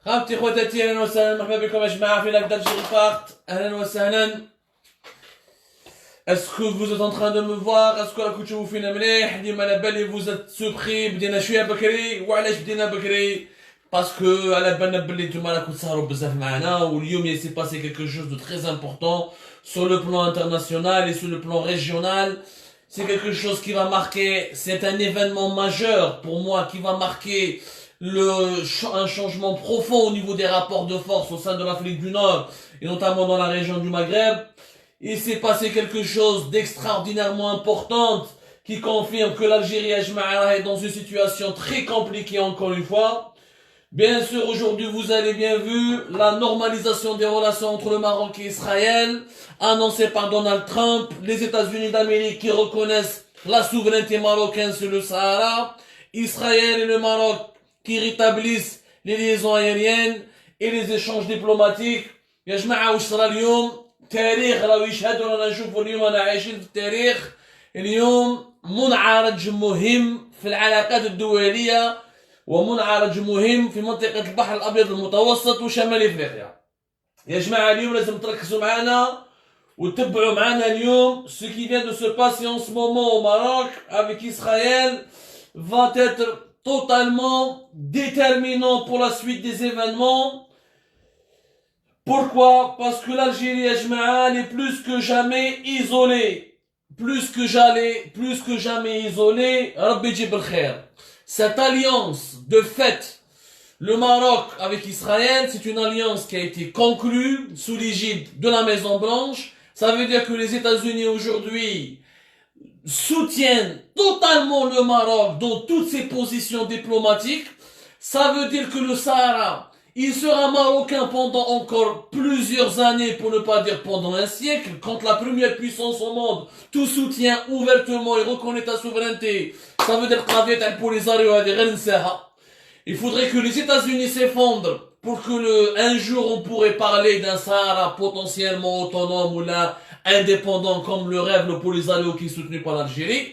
خالتي خواتاتي اهلا وسهلا مرحبا بكم يا جماعه في لاك d'Algérie part اهلا وسهلا. Est-ce que vous êtes en train de me voir؟ est-ce que راكم تشوفوا فينا مليح؟ ديما على بالي vous êtes surpris بدينا شويه بكري. وعلاش بدينا بكري؟ باسكو على بالنا بلي نتوما راكم تسهروا بزاف معنا واليوم il s'est passé quelque chose de très important sur le plan international et sur le plan régional. C'est quelque chose qui va marquer, c'est un événement majeur pour moi qui va marquer un changement profond au niveau des rapports de force au sein de l'Afrique du Nord et notamment dans la région du Maghreb. Il s'est passé quelque chose d'extraordinairement important qui confirme que l'Algérie est dans une situation très compliquée encore une fois. Bien sûr, aujourd'hui, vous avez bien vu la normalisation des relations entre le Maroc et Israël, annoncée par Donald Trump, les États-Unis d'Amérique qui reconnaissent la souveraineté marocaine sur le Sahara, Israël et le Maroc qui rétablissent les liaisons aériennes et les échanges diplomatiques. يا جماعة واش صرا اليوم؟ تاريخ راهو يشهد رانا نشوفوا اليوم انا عايشين في التاريخ. اليوم منعرج مهم في العلاقات الدولية ومنعرج مهم في منطقة البحر الأبيض المتوسط وشمال إفريقيا. يا جماعة اليوم لازم تركزوا معنا وتتبعوا معنا اليوم ce qui vient de se passer en ce moment au Maroc avec Israël va être totalement déterminant pour la suite des événements. Pourquoi? Parce que l'Algérie, ya jma'a, elle est plus que jamais isolée. Plus que jamais isolée. Rabbi jib al-khair. Cette alliance, de fait, le Maroc avec Israël, c'est une alliance qui a été conclue sous l'égide de la Maison Blanche. Ça veut dire que les États-Unis aujourd'hui soutiennent totalement le Maroc dans toutes ses positions diplomatiques. Ça veut dire que le Sahara, il sera marocain pendant encore plusieurs années, pour ne pas dire pendant un siècle. Quand la première puissance au monde tout soutient ouvertement et reconnaît ta souveraineté, ça veut dire il faudrait que les États-Unis s'effondrent pour que un jour on pourrait parler d'un Sahara potentiellement autonome ou là indépendant comme le rêve le Polisario qui est soutenu par l'Algérie.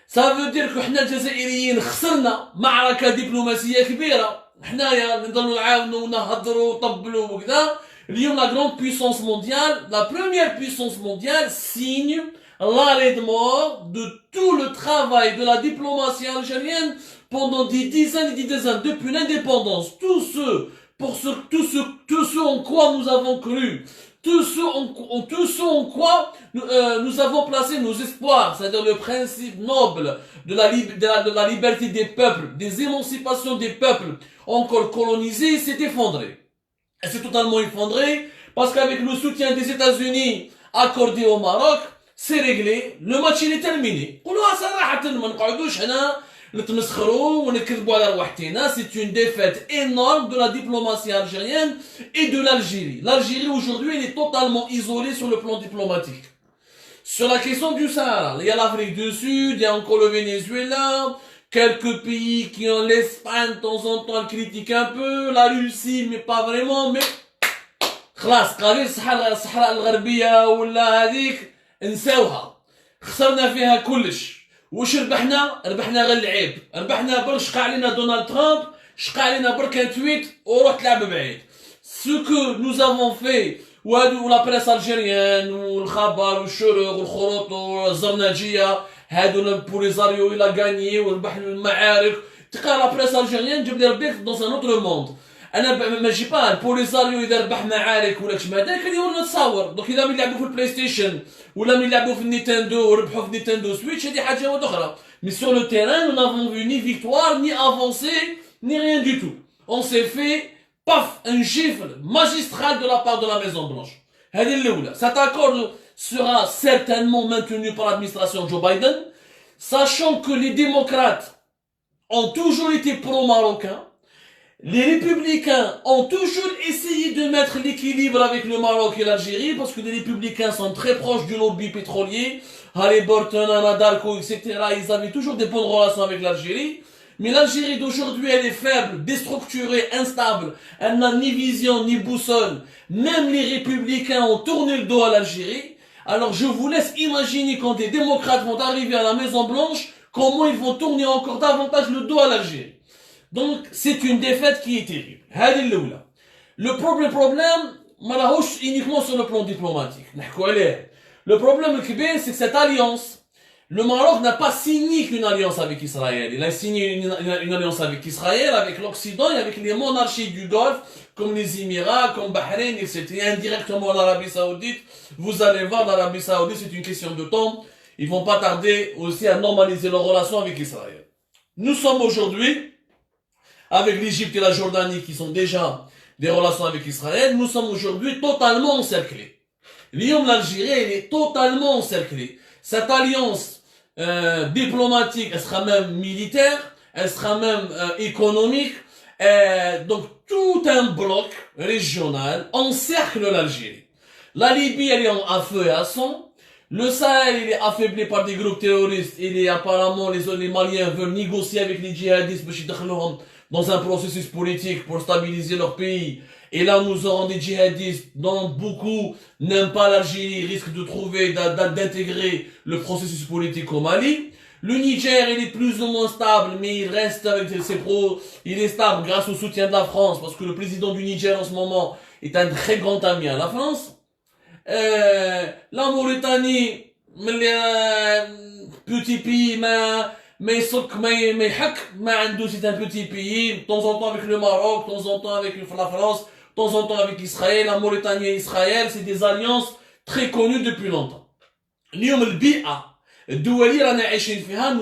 Ça veut dire que احنا الجزائريين خسرنا معركة دبلوماسية كبيرة. حنايا نضلوا نعاونوا ونهضروا وطبلوا وكذا. اليوم la grande puissance mondiale, la première puissance mondiale signe l'arrêt de mort de tout le travail de la diplomatie algérienne pendant des dizaines et des dizaines depuis l'indépendance. Tout ce en quoi nous avons cru, tout ce en quoi nous avons placé nos espoirs, c'est-à-dire le principe noble de la liberté des peuples, des émancipations des peuples encore colonisés, s'est effondré. Et c'est totalement effondré parce qu'avec le soutien des États-Unis accordé au Maroc, c'est réglé, le match il est terminé. C'est une défaite énorme de la diplomatie algérienne et de l'Algérie. L'Algérie aujourd'hui elle est totalement isolée sur le plan diplomatique. Sur la question du Sahara, il y a l'Afrique du Sud, il y a encore le Venezuela, quelques pays qui ont l'Espagne de temps en temps critiquent un peu, la Russie mais pas vraiment, mais خلاص قضية الصحراء الغربية ولا هذيك نساوها. خسرنا فيها كلش. واش ربحنا غير العيب. ربحنا برك شقى علينا دونالد ترامب، شقى علينا برك ان تويت وروح تلعب بعيد. Ce que nous avons fait وهادو لا بريس الجيريان والخبر والشروق والخروط والزرناجية هادو البوليزاريو الى غانيي وربح المعارك. تلقى لا بريس الجيريان جاب لي ربيك dans un autre monde. انا ما نجي با البوليزاريو اذا ربح معارك ولا كش هذا كان يورنا تصاور. دونك اذا من يلعبوا في البلاي ستيشن ولا من يلعبوا في النينتندو وربحوا في نينتندو سويتش هذه حاجه واحده اخرى. Mais sur le terrain, nous n'avons vu ni victoire, ni avancée, ni rien du tout. On s'est fait, paf, un gifle magistral de la part de la Maison Blanche. هذه الأولى. Cet accord sera certainement maintenu par l'administration Joe Biden, sachant que les démocrates ont toujours été pro-marocains. Les républicains ont toujours essayé de mettre l'équilibre avec le Maroc et l'Algérie parce que les républicains sont très proches du lobby pétrolier. Halliburton, Anadarko, etc. Ils avaient toujours des bonnes relations avec l'Algérie. Mais l'Algérie d'aujourd'hui, elle est faible, déstructurée, instable. Elle n'a ni vision, ni boussole. Même les républicains ont tourné le dos à l'Algérie. Alors je vous laisse imaginer quand des démocrates vont arriver à la Maison Blanche, comment ils vont tourner encore davantage le dos à l'Algérie. Donc, c'est une défaite qui est terrible. Le problème, malheureusement, uniquement sur le plan diplomatique. Le problème, c'est que cette alliance, le Maroc n'a pas signé qu'une alliance avec Israël. Il a signé une alliance avec Israël, avec l'Occident et avec les monarchies du Golfe, comme les Émirats, comme Bahreïn, etc. Indirectement l'Arabie Saoudite. Vous allez voir, l'Arabie Saoudite, c'est une question de temps. Ils vont pas tarder aussi à normaliser leurs relations avec Israël. Nous sommes aujourd'hui, avec l'Égypte et la Jordanie, qui sont déjà des relations avec Israël, nous sommes aujourd'hui totalement encerclés. L'Algérie, elle est totalement encerclée. Cette alliance diplomatique, elle sera même militaire, elle sera même économique. Donc tout un bloc régional encercle l'Algérie. La Libye, elle est à feu et à sang. Le Sahel, il est affaibli par des groupes terroristes. Apparemment, les Maliens veulent négocier avec les djihadistes dans un processus politique pour stabiliser leur pays. Et là, nous aurons des djihadistes dont beaucoup n'aiment pas l'Algérie, risquent de trouver, d'intégrer le processus politique au Mali. Le Niger, il est plus ou moins stable, mais il reste avec il est stable grâce au soutien de la France, parce que le président du Niger en ce moment est un très grand ami à la France. La Mauritanie, petit pays, c'est un petit pays, de temps en temps avec le Maroc, de temps en temps avec la France, de temps en temps avec Israël. La Mauritanie et Israël, c'est des alliances très connues depuis longtemps. Nous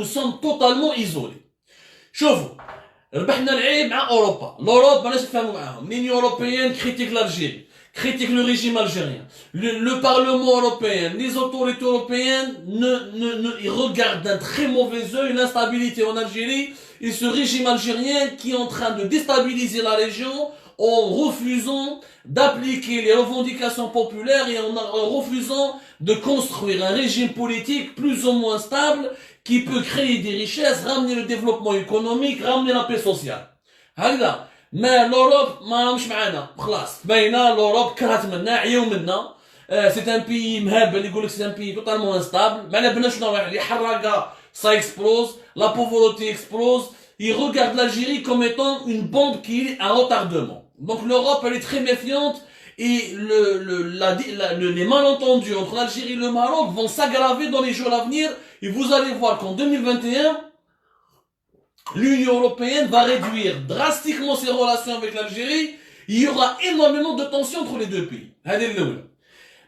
sommes totalement isolés. شوفوا ربحنا العيب مع اوروبا. l'Europe ماناش نفهموا معاهم. l'Union européenne critique l'Algérie, critique le régime algérien. Le Parlement européen, les autorités européennes ils regardent d'un très mauvais œil l'instabilité en Algérie et ce régime algérien qui est en train de déstabiliser la région en refusant d'appliquer les revendications populaires et en refusant de construire un régime politique plus ou moins stable qui peut créer des richesses, ramener le développement économique, ramener la paix sociale. هكذا. Mais l'Europe ما مش معانا خلاص باينه l'Europe كرهت منا عياو منا. C'est un pays مهبل يقول لك c'est un pays totalement instable. ما على بالناش شنو رايح يحرق ça explose, la pauvreté explose. Ils regardent l'Algérie comme étant une bombe qui est à retardement. Donc l'Europe, elle est très méfiante et les malentendus entre l'Algérie et le Maroc vont s'aggraver dans les jours à venir. Et vous allez voir qu'en 2021, l'Union européenne va réduire drastiquement ses relations avec l'Algérie. Il y aura énormément de tensions entre les deux pays. هذه الأولى.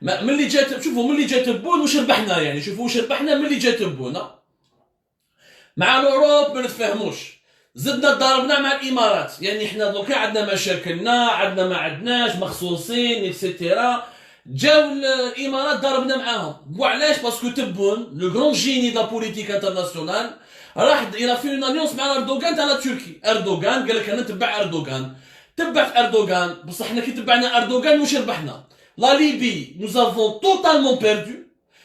ملي جات شوفوا ملي جات بون واش ربحنا يعني شوفوا واش ربحنا ملي جات بون مع الأوروب ما نتفاهموش. زدنا ضربنا مع الامارات يعني احنا دوكا عندنا مشاكلنا عندنا ما عندناش مخصوصين اكسيتيرا جاو الامارات ضربنا معاهم وعلاش باسكو تبون لو غران جيني دا بوليتيك انترناسيونال راح الى في اون اليونس مع اردوغان تاع تركي اردوغان قال لك انا نتبع اردوغان تبعت اردوغان بصح حنا كي تبعنا اردوغان واش ربحنا لا ليبي nous avons totalement perdu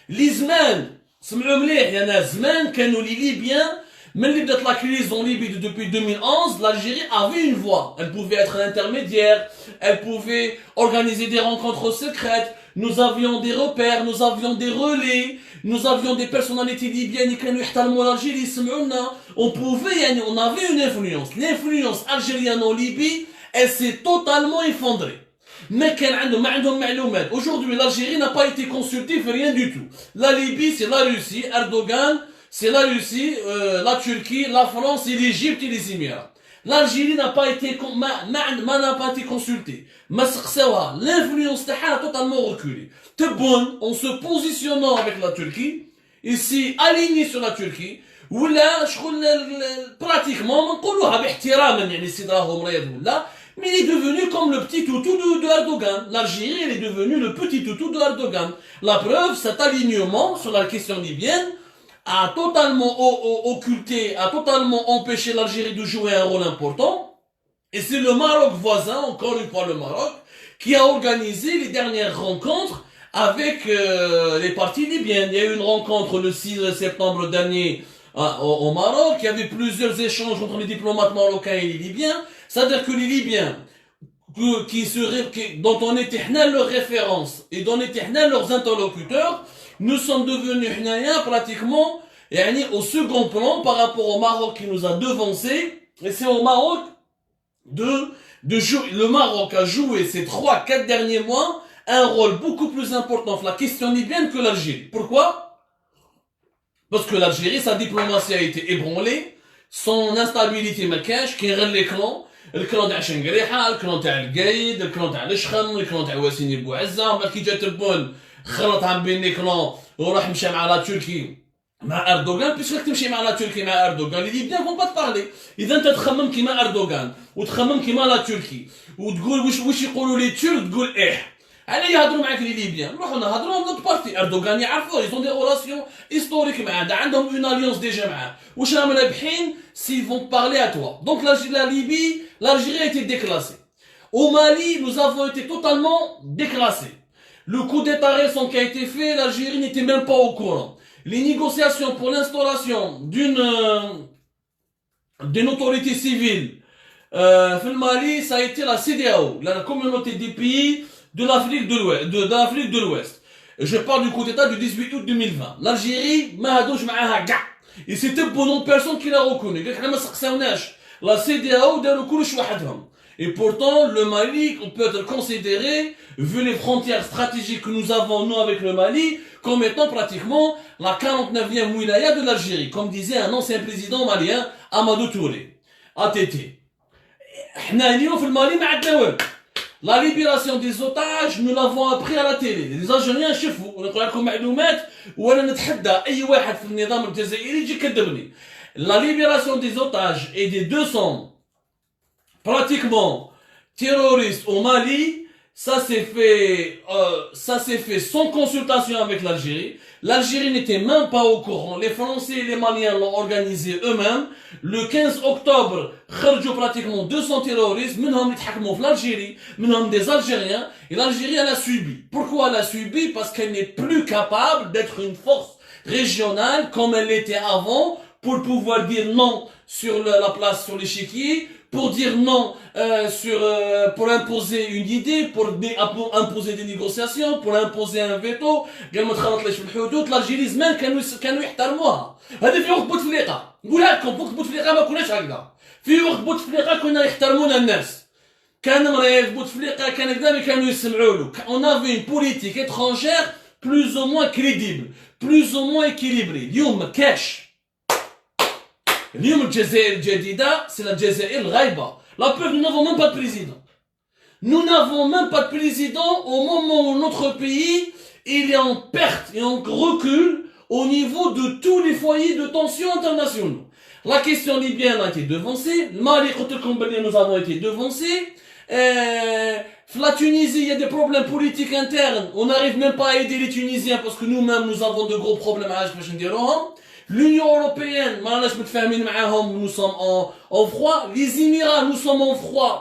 لي زمان سمعوا مليح يا ناس زمان كانوا لي ليبيان Même de la crise en Libye depuis 2011, l'Algérie avait une voix. Elle pouvait être un intermédiaire, elle pouvait organiser des rencontres secrètes. Nous avions des repères, nous avions des relais, nous avions des personnalités libyennes qui nous يحترموا l'Algérie. On avait une influence. L'influence algérienne en Libye, elle s'est totalement effondrée. Mais aujourd'hui, l'Algérie n'a pas été consultée, rien du tout. La Libye, c'est la Russie, Erdogan. C'est la Russie, la Turquie, la France et l'Égypte et les Émirats. L'Algérie n'a pas été consultée. L'influence a totalement reculé. Tebboune, en se positionnant avec la Turquie, ici aligné sur la Turquie, ou là, pratiquement, mais il est devenu comme le petit toutou de Erdogan. L'Algérie, elle est devenue le petit toutou de Erdogan. La preuve, cet alignement sur la question libyenne a totalement occulté, a totalement empêché l'Algérie de jouer un rôle important. Et c'est le Maroc voisin, encore une fois le Maroc, qui a organisé les dernières rencontres avec les partis libyens. Il y a eu une rencontre le 6 septembre dernier au Maroc. Il y avait plusieurs échanges entre les diplomates marocains et les Libyens. C'est-à-dire que les Libyens, dont on était leurs références et dont on était leurs interlocuteurs, nous sommes devenus pratiquement au second plan par rapport au Maroc qui nous a devancés Et c'est au Maroc de jouer. Le Maroc a joué ces 3-4 derniers mois un rôle beaucoup plus important dans la question libyenne que l'Algérie. Pourquoi? Parce que l'Algérie, sa diplomatie a été ébranlée, son instabilité ما كاش كاين غير لي كلون الكلون تاع شنقريحه الكلون تاع القايد الكلون تاع الشخم الكلون تاع واسيني بوعزه بعد كي جا تبون خلطها بين لي كلون وراح مشى مع لا تركي مع اردوغان بيسك تمشي مع لا تركي مع اردوغان اللي يبدا فون با تبارلي اذا انت تخمم كيما اردوغان وتخمم كيما لا تركي وتقول واش يقولوا لي ترك تقول على يهضروا معاك لي ليبيان نروحوا نهضروا مع بارتي اردوغان يعرفوا يزون دي اوراسيون هيستوريك معاه عندهم اون اليونس ديجا معاه واش راهم رابحين s'ils vont parler à toi. Donc la Libye, l'Algérie a été déclassée. Au Mali, nous avons été totalement déclassés. Le coup d'état récent qui a été fait, l'Algérie n'était même pas au courant. Les négociations pour l'instauration d'une autorité civile au Mali, ça a été la CEDEAO, la communauté des pays de l'Afrique de l'Ouest. Je parle du coup d'état du 18 août 2020. L'Algérie, ma hadouch ma'aha ga'. Et c'était pour non personne qui l'a reconnu. La CEDEAO داروا كلش وحدهم. Et pourtant, le Mali, on peut être considéré, vu les frontières stratégiques que nous avons, nous, avec le Mali, comme étant pratiquement la 49e wilaya de l'Algérie, comme disait un ancien président malien, Amadou Touré. ATT. احنا اليوم في المالي ما عندنا والو. La libération des otages, nous l'avons appris à la télé. Les Algériens شافوا ونقول لكم معلومات وانا نتحدى اي واحد في النظام الجزائري يجي يكذبني. La libération des otages et des 200 pratiquement terroristes au Mali, ça s'est fait sans consultation avec l'Algérie. L'Algérie n'était même pas au courant. Les Français et les Maliens l'ont organisé eux-mêmes. Le 15 octobre, خرجوا pratiquement 200 terroristes, منهم يتحكموا في l'Algérie, منهم des Algériens, et l'Algérie elle a subi. Pourquoi elle a subi? Parce qu'elle n'est plus capable d'être une force régionale comme elle l'était avant, pour pouvoir dire non sur la place, sur l'échiquier, pour dire non pour imposer une idée, pour imposer des négociations, pour imposer un veto. قال ما تخلطليش في الحدود. l'Algérie زمان كانوا يحترموها. هذه في وقت بوتفليقه نقولها لكم في وقت بوتفليقه ما كناش هكذا. في وقت بوتفليقه كنا يحترمونا الناس. كان مريض بوتفليقه كان كذا كانوا يسمعوا له. On avait une politique étrangère plus ou moins crédible, plus ou moins équilibrée. اليوم ما كاش. اليوم الجزائر الجديدة c'est la Jazair الغايبة. La preuve, nous n'avons même pas de président. Nous n'avons même pas de président au moment où notre pays il est en perte et en recul au niveau de tous les foyers de tension internationaux. La question libyenne a été devancée. Le Mali, nous avons été devancés. La Tunisie, il y a des problèmes politiques internes. On n'arrive même pas à aider les Tunisiens parce que nous-mêmes, nous avons de gros problèmes à Hajj. L'Union Européenne, nous sommes en froid. Les Émirats, nous sommes en froid.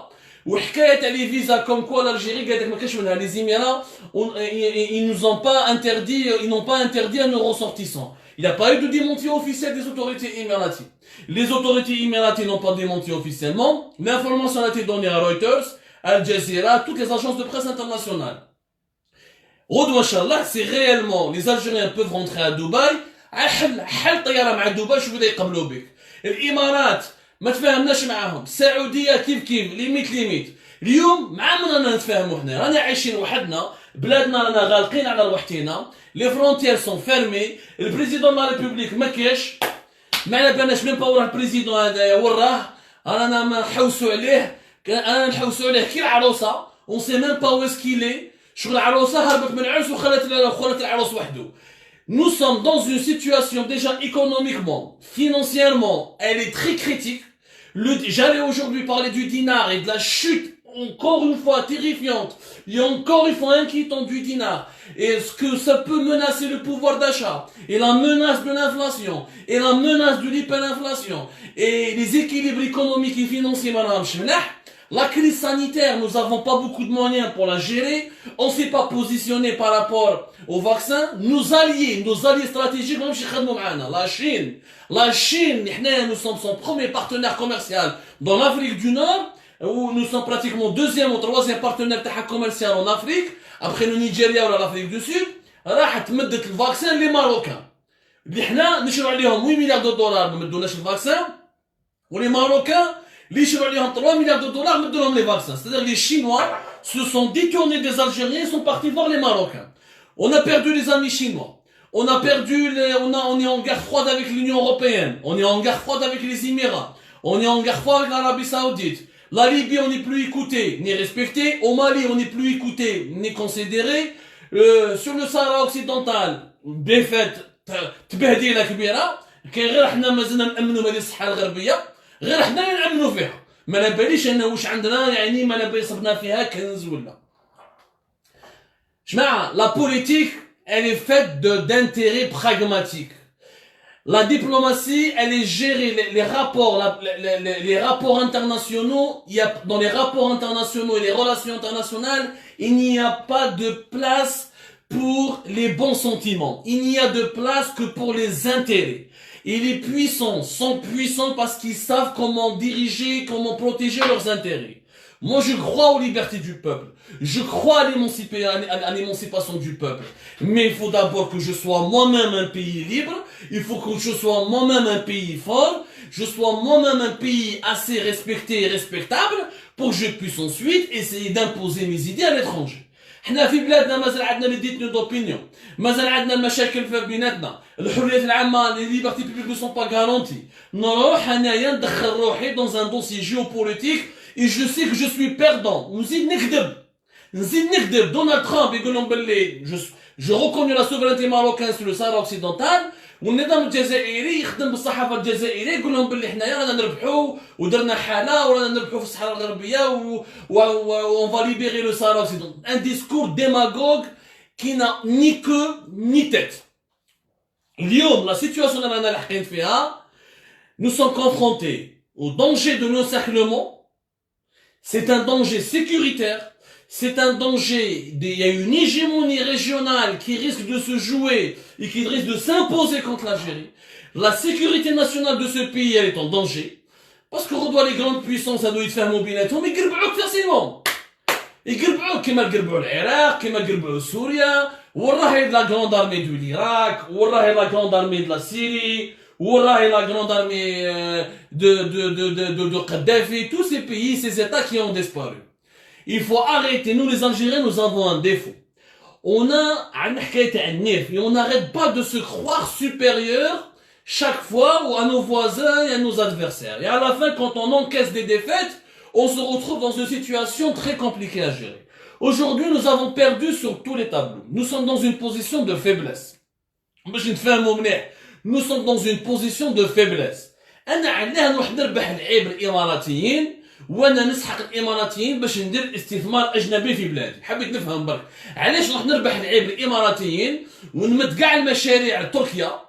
وحكاية les visas comme quoi l'Algérie les Émirats ils nous ont pas interdit, ils n'ont pas interdit à nos ressortissants. Il n'y a pas eu de démenti officiel des autorités émiraties. Les autorités émiraties n'ont pas démenti officiellement. L'information a été donnée à Reuters, Al Jazeera, toutes les agences de presse internationales. Rodou Inch'Allah, c'est réellement les Algériens peuvent rentrer à Dubaï. حل طياره مع دبي شوف بدا يقبلوا بك. الامارات ما تفاهمناش معاهم. السعوديه كيف ليميت. اليوم مع من رانا نتفاهموا حنا رانا عايشين وحدنا بلادنا رانا غالقين على وحدينا. لي فرونتيير سون فيرمي. البريزيدون لا ريبوبليك ما كاش ما على بالناش ميم با وراه البريزيدون هذايا وراه رانا ما نحوسوا عليه انا نحوسوا عليه كي العروسه اون سي ميم با ويس كيلي شغل العروسه هربت من العرس وخلت العروس وحده. Nous sommes dans une situation déjà économiquement, financièrement, elle est très critique. J'allais aujourd'hui parler du dinar et de la chute, encore une fois terrifiante, et encore une fois inquiétante du dinar. Et ce que ça peut menacer le pouvoir d'achat, et la menace de l'inflation, et la menace de l'hyperinflation, et les équilibres économiques et financiers, madame Chemnah. La crise sanitaire, nous n'avons pas beaucoup de moyens pour la gérer. On ne s'est pas positionné par rapport au vaccin. Nos alliés stratégiques, la Chine, nous sommes son premier partenaire commercial dans l'Afrique du Nord, où nous sommes pratiquement deuxième ou troisième partenaire commercial en Afrique, après le Nigeria ou l'Afrique du Sud. راح تمدت الفاكسين les Marocains. اللي حنا نشروا عليهم 8 مليار دولار ما مدوناش الفاكسين. ولي Marocains اللي يشروا عليهم 3 milliards de dollars مدوا لهم les vaccins. C'est-à-dire les Chinois se sont détournés des Algériens et sont partis voir les Marocains. On a perdu les amis chinois. On a perdu on est en guerre froide avec l'Union Européenne. On est en guerre froide avec les Émirats. On est en guerre froide avec l'Arabie Saoudite. La Libye, on n'est plus écouté ni respecté. Au Mali, on n'est plus écouté ni considéré. Sur le Sahara occidental, défaite, تبهديلة كبيرة. كي غير احنا مازلنا نأمنوا بهذه الصحة الغربية. غير احنا نأمنوا فيها. ما نباليش انه واش عندنا يعني ما نبالي صبنا فيها كنز ولا. جماعة, la politique, elle est faite d'intérêts pragmatiques. La diplomatie, elle est gérée, les rapports, les rapports internationaux, dans les rapports internationaux et les relations internationales, il n'y a pas de place pour les bons sentiments. Il n'y a de place que pour les intérêts. Et les puissants sont puissants parce qu'ils savent comment diriger, comment protéger leurs intérêts. Moi, je crois aux libertés du peuple. Je crois à l'émancipation du peuple. Mais il faut d'abord que je sois moi-même un pays libre. Il faut que je sois moi-même un pays fort. Je sois moi-même un pays assez respecté et respectable pour que je puisse ensuite essayer d'imposer mes idées à l'étranger. احنا في بلادنا مازال عندنا لي ديتني دوبينيون مازال عندنا المشاكل في بيناتنا الحريات العامه لي ليبرتي بوبليك نو سون با غارونتي نروح انايا ندخل روحي dans un dossier géopolitique et je sais que je suis perdant نزيد نكذب دونالد ترامب يقول لهم باللي je reconnais la souveraineté marocaine sur le Sahara occidental والنظام الجزائري يخدم بالصحافه الجزائريه يقول لهم باللي حنايا رانا نربحوا ودرنا حاله ورانا نربحوا في الصحراء الغربيه on va libérer le Sahara occidental. Un discours démagogue qui n'a ni queue ni tête. اليوم la situation اللي رانا لاحقين فيها nous sommes confrontés au danger de l'encerclement. C'est un danger sécuritaire. C'est un danger, il y a une hégémonie régionale qui risque de se jouer et qui risque de s'imposer contre l'Algérie. La sécurité nationale de ce pays, elle est en danger. Parce qu'on redoit les grandes puissances à nous y faire mobilisation, mais ils يقربعوك facilement. يقربعوك كما يقربعوا العراق, كما يقربعوا سوريا, وراهي la grande armée de l'Irak, وراهي la grande armée de la Syrie, وراهي la grande armée de Kadhafi, tous ces pays, ces États qui ont disparu. Il faut arrêter. Nous, les Algériens, nous avons un défaut. On a un et on n'arrête pas de se croire supérieur chaque fois à nos voisins et à nos adversaires. Et à la fin, quand on encaisse des défaites, on se retrouve dans une situation très compliquée à gérer. Aujourd'hui, nous avons perdu sur tous les tableaux. Nous sommes dans une position de faiblesse. Nous sommes dans une position de faiblesse. وانا نسحق الاماراتيين باش ندير استثمار اجنبي في بلادي. حبيت نفهم برك علاش نروح نربح العيب الاماراتيين ونمد كاع المشاريع لتركيا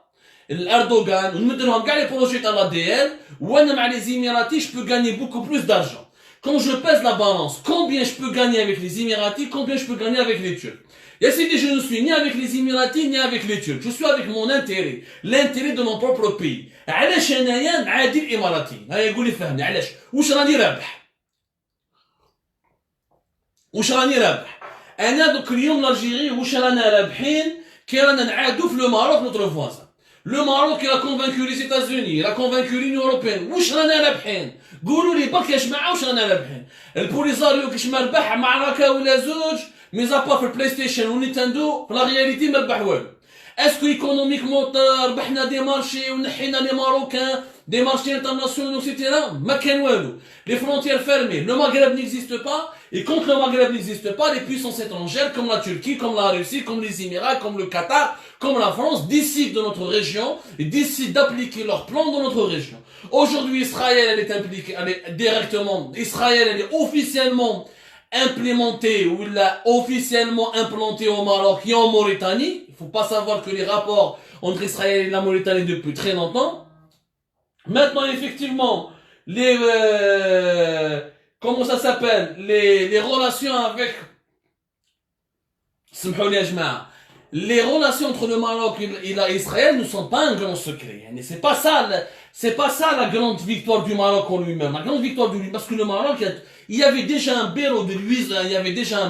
الاردوغان ونمد لهم كاع لي بروجي تاع لا دي ال وانا مع لي زيميراتي je peux gagner beaucoup plus d'argent. Quand je pèse la balance, combien je peux gagner avec les Émiratis, combien je peux gagner avec les Turcs. Et c'est dit, je ne suis ni avec les Émiratis ni avec les Turcs. Je suis avec mon intérêt, l'intérêt de mon propre pays. علاش انايا نعادي الاماراتيين؟ ها يقول لي فهمني علاش؟ واش راني رابح؟ انا دوك اليوم l'Algérie واش رانا رابحين كي رانا نعادو في لو ماروك نوتر فوازان. لو ماروك il a convaincu les États-Unis, il a convaincu l'Union européenne. واش رانا رابحين؟ قولوا لي برك يا جماعه واش رانا رابحين؟ البوليزاريو كيش ما ربح معركه ولا زوج ميزابا في البلاي ستيشن ونينتندو في لا رياليتي ما ربح والو. Est-ce que économiquement ربحنا دي مارشي ونحينا لي ماروكان des marchés internationaux, etc. Les frontières fermées. Le Maghreb n'existe pas. Et quand le Maghreb n'existe pas, les puissances étrangères comme la Turquie, comme la Russie, comme les Émirats, comme le Qatar, comme la France décident de notre région et décident d'appliquer leurs plans dans notre région. Aujourd'hui, Israël, elle est impliquée, elle est directement, Israël, elle est officiellement implémentée ou il l'a officiellement implanté au Maroc et en Mauritanie. Il faut pas savoir que les rapports entre Israël et la Mauritanie depuis très longtemps. Maintenant, effectivement, comment ça s'appelle, les relations avec, les relations entre le Maroc et Israël ne sont pas un grand secret. C'est pas ça la grande victoire du Maroc en lui-même. La grande victoire du parce que le Maroc, il y avait déjà un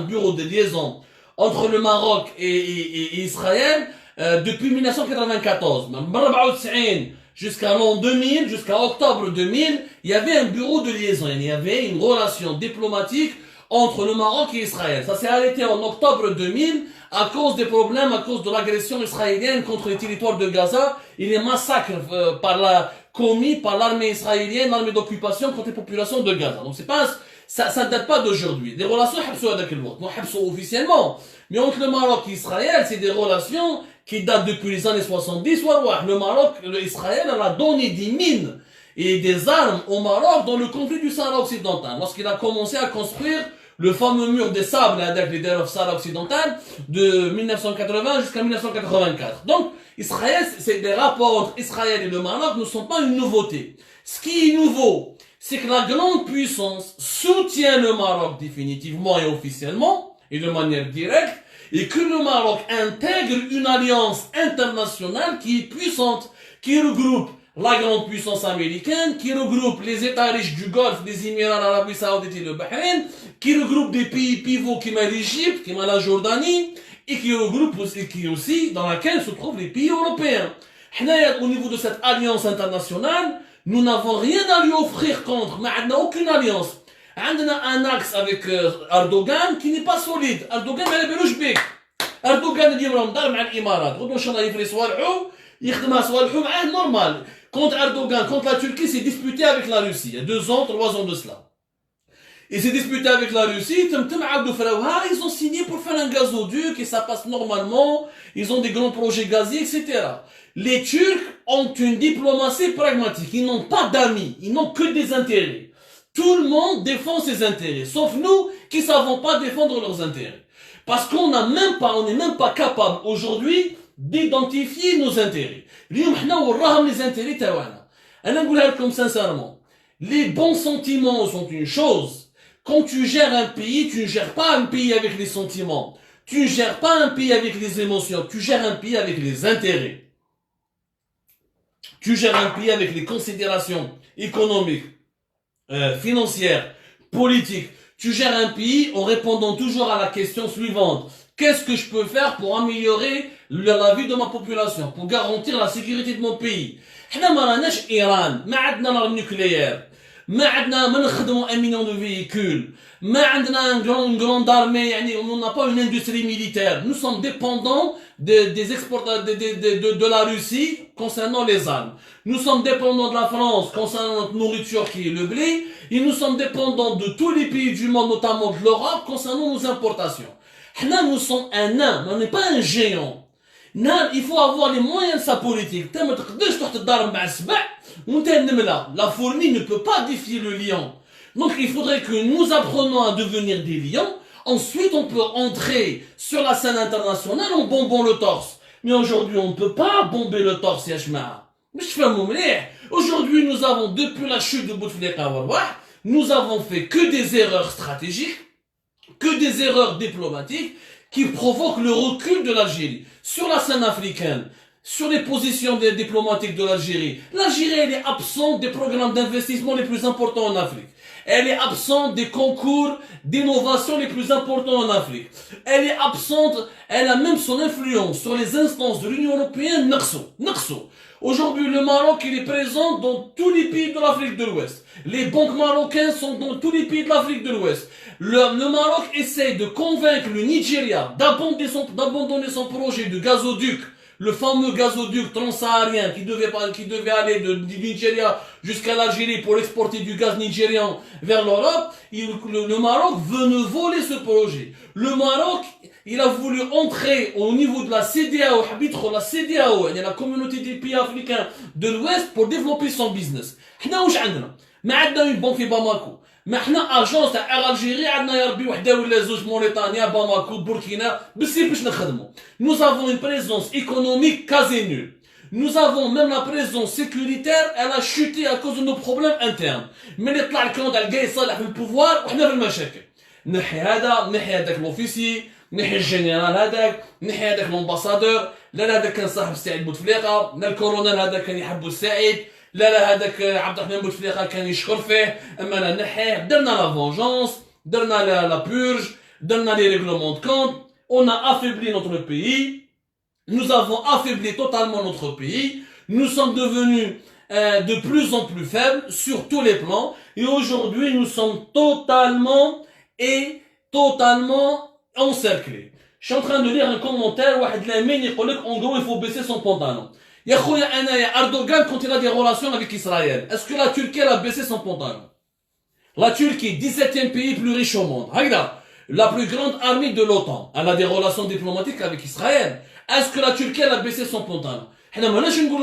bureau de liaison entre le Maroc et Israël depuis 1994. jusqu'à l'an 2000, jusqu'à octobre 2000, il y avait un bureau de liaison, il y avait une relation diplomatique entre le Maroc et Israël. Ça s'est arrêté en octobre 2000 à cause des problèmes, à cause de l'agression israélienne contre les territoires de Gaza et les massacres commis par l'armée israélienne, l'armée d'occupation contre les populations de Gaza. Donc c'est pas, ça ne date pas d'aujourd'hui. Les relations officiellement, mais entre le Maroc et Israël, c'est des relations qui datent depuis les années 70. Le Maroc, Israël, a donné des mines et des armes au Maroc dans le conflit du Sahara occidental. Lorsqu'il a commencé à construire le fameux mur des sables avec les terres Sahara occidental de 1980 jusqu'à 1984. Donc, Israël, c'est des rapports entre Israël et le Maroc ne sont pas une nouveauté. Ce qui est nouveau, c'est que la grande puissance soutient le Maroc définitivement et officiellement, et de manière directe, et que le Maroc intègre une alliance internationale qui est puissante, qui regroupe la grande puissance américaine, qui regroupe les États riches du Golfe, des Émirats, l'Arabie Saoudite et le Bahreïn, qui regroupe des pays pivots comme l'Égypte, comme la Jordanie, et qui regroupe aussi dans laquelle se trouvent les pays européens. Au niveau de cette alliance internationale, nous n'avons rien à lui offrir contre, mais on n'a aucune alliance. On a un axe avec Erdogan qui n'est pas solide. Erdogan, il est بيك. Erdogan, il dit مدار مع الإمارات. غدوة إن شاء الله يفري صوالحو يخدمها صوالحو معاه normal. Contre Erdogan, contre la Turquie, c'est disputé avec la Russie. Il y a 2 ans, 3 ans de cela. Il s'est disputé avec la Russie, ils ont signé pour faire un gazoduc et ça passe normalement, ils ont des grands projets gaziers, etc. Les Turcs ont une diplomatie pragmatique, ils n'ont pas d'amis, ils n'ont que des intérêts. Tout le monde défend ses intérêts, sauf nous qui savons pas défendre leurs intérêts. Parce qu'on on n'est même pas capable aujourd'hui d'identifier nos intérêts. Les intérêts تاعنا. أنا نقولها لكم sincèrement. Les bons sentiments sont une chose. Quand tu gères un pays, tu ne gères pas un pays avec les sentiments. Tu ne gères pas un pays avec les émotions. Tu gères un pays avec les intérêts. Tu gères un pays avec les considérations économiques, financières, politiques. Tu gères un pays en répondant toujours à la question suivante. Qu'est-ce que je peux faire pour améliorer la vie de ma population, pour garantir la sécurité de mon pays? احنا ما راناش إيران، ما عندنا l'arme nucléaire. ما عندنا ما نخدموا 1 million de véhicules. ما عندنا une grande armée, يعني on n'a pas une industrie militaire. Nous sommes dépendants des exportateurs de la Russie concernant les armes. Nous sommes dépendants de la France concernant notre nourriture qui est le blé. Et nous sommes dépendants de tous les pays du monde, notamment de l'Europe, concernant nos importations. Nous sommes un nain, mais on n'est pas un géant. Il faut avoir les moyens de sa politique. La fourmi ne peut pas défier le lion. Donc il faudrait que nous apprenions à devenir des lions. Ensuite, on peut entrer sur la scène internationale en bombant le torse. Mais aujourd'hui, on ne peut pas bomber le torse, Yashma. Aujourd'hui, nous avons, depuis la chute de Bouteflika Warwah, nous avons fait que des erreurs stratégiques, que des erreurs diplomatiques qui provoquent le recul de l'Algérie. Sur la scène africaine, sur les positions des diplomatiques de l'Algérie, l'Algérie, elle est absente des programmes d'investissement les plus importants en Afrique. Elle est absente des concours d'innovation les plus importants en Afrique. Elle est absente, elle a même son influence sur les instances de l'Union européenne, Naqso. Aujourd'hui, le Maroc, il est présent dans tous les pays de l'Afrique de l'Ouest. Les banques marocaines sont dans tous les pays de l'Afrique de l'Ouest. Le Maroc essaie de convaincre le Nigeria d'abandonner son projet de gazoduc, le fameux gazoduc transsaharien qui devait aller du Nigeria jusqu'à l'Algérie pour exporter du gaz nigérian vers l'Europe. Le Maroc veut nous voler ce projet. Le Maroc, il a voulu entrer au niveau de la CEDEAO, la communauté des pays africains de l'Ouest, pour développer son business. احنا واش عندنا؟ ما عندنا une banque في باماكو. ما احنا اجونس تاع الجيري عندنا يا ربي وحده ولا زوج موريتانيا باماكو بوركينا بالسيف باش نخدموا. Nous avons une présence économique quasi nulle. Nous avons même la présence sécuritaire, elle a chuté à cause de nos problèmes internes. Mais اللي طلع الكون تاع الجاي صالح في البوفوار وحنا في المشاكل. نحي هذا، نحي هذاك لوفيسي، نحي الجنرال هذاك، نحي هذاك لومباسادور، لا هذاك كان صاحب السعيد بوتفليقه، لا الكولونيل هذاك كان يحب السعيد. لا هذاك عبد الرحمن بوتفليقه كان يشكر فيه، اما انا نحيه. درنا لا فونجونس، درنا لا بورج، درنا لي ريغلومون دو كونت. On a affaibli notre pays. Nous avons affaibli totalement notre pays. Nous sommes devenus de plus en plus faibles sur tous les plans. Et aujourd'hui, nous sommes totalement encerclés. Je suis en train de lire un commentaire, en gros, il faut baisser son pantalon. Erdogan, quand il a des relations avec Israël, est-ce que la Turquie a baissé son pantalon? La Turquie, 17e pays plus riche au monde. Regarde, la plus grande armée de l'OTAN, elle a des relations diplomatiques avec Israël. Est-ce que la Turquie a baissé son pantalon?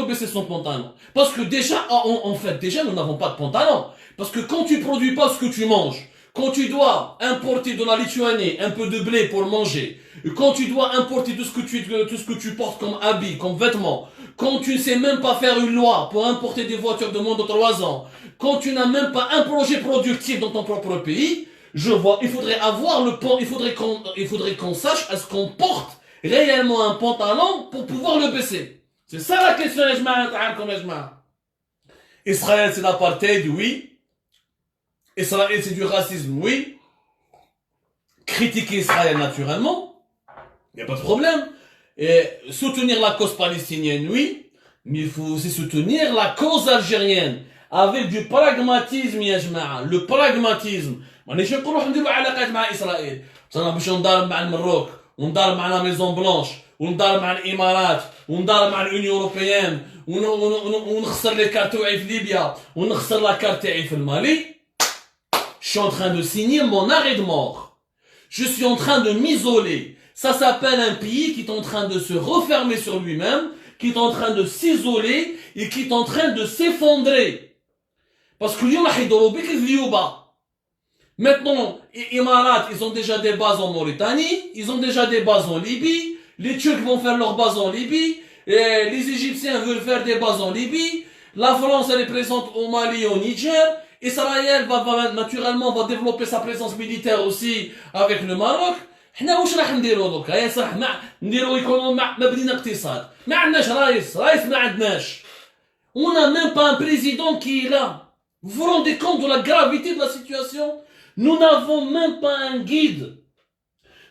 Baisser son pantalon. Parce que déjà, en fait, nous n'avons pas de pantalon. Parce que quand tu produis pas ce que tu manges, quand tu dois importer de la Lituanie un peu de blé pour manger, quand tu dois importer tout ce que tu portes comme habits, comme vêtements, quand tu ne sais même pas faire une loi pour importer des voitures de moins de 3 ans, quand tu n'as même pas un projet productif dans ton propre pays, il faudrait avoir il faudrait qu'on sache est-ce qu'on porte réellement un pantalon pour pouvoir le baisser. C'est ça la question, Israël, c'est l'apartheid, oui. Israël, c'est du racisme, oui. Critiquer Israël, naturellement. Il n'y a pas de problème. Et soutenir la cause palestinienne, oui. Mais il faut aussi soutenir la cause algérienne. Avec du pragmatisme, yajma'a. Le pragmatisme. مانيش نقولوا نديروا علاقات مع اسرائيل بصح باش نضارب مع المروك ونضارب مع لا ميزون بلانش ونضارب مع الامارات ونضارب مع اليونيون اوروبيان ونخسر لي كارت تاعي في ليبيا ونخسر لا كارت تاعي في المالي. Je suis en train de signer mon arrêt de mort. Je suis en train de m'isoler. Ça s'appelle un pays qui est en train de se refermer sur lui-même, qui est en train de s'isoler et qui est en train de s'effondrer. Parce que اليوم راح يدوروا بك اليوبا. Maintenant, les Émirats, ils ont déjà des bases en Mauritanie, ils ont déjà des bases en Libye, les Turcs vont faire leurs bases en Libye, et les Égyptiens veulent faire des bases en Libye, la France elle est présente au Mali et au Niger, Israël naturellement va développer sa présence militaire aussi avec le Maroc. حنا واش راح نديروا دوكا يا صح نديروا يكونوا مبنيين اقتصاد ما عندناش رئيس ما عندناش. On n'a même pas un président qui est là. Vous vous rendez compte de la gravité de la situation? Nous n'avons même pas un guide.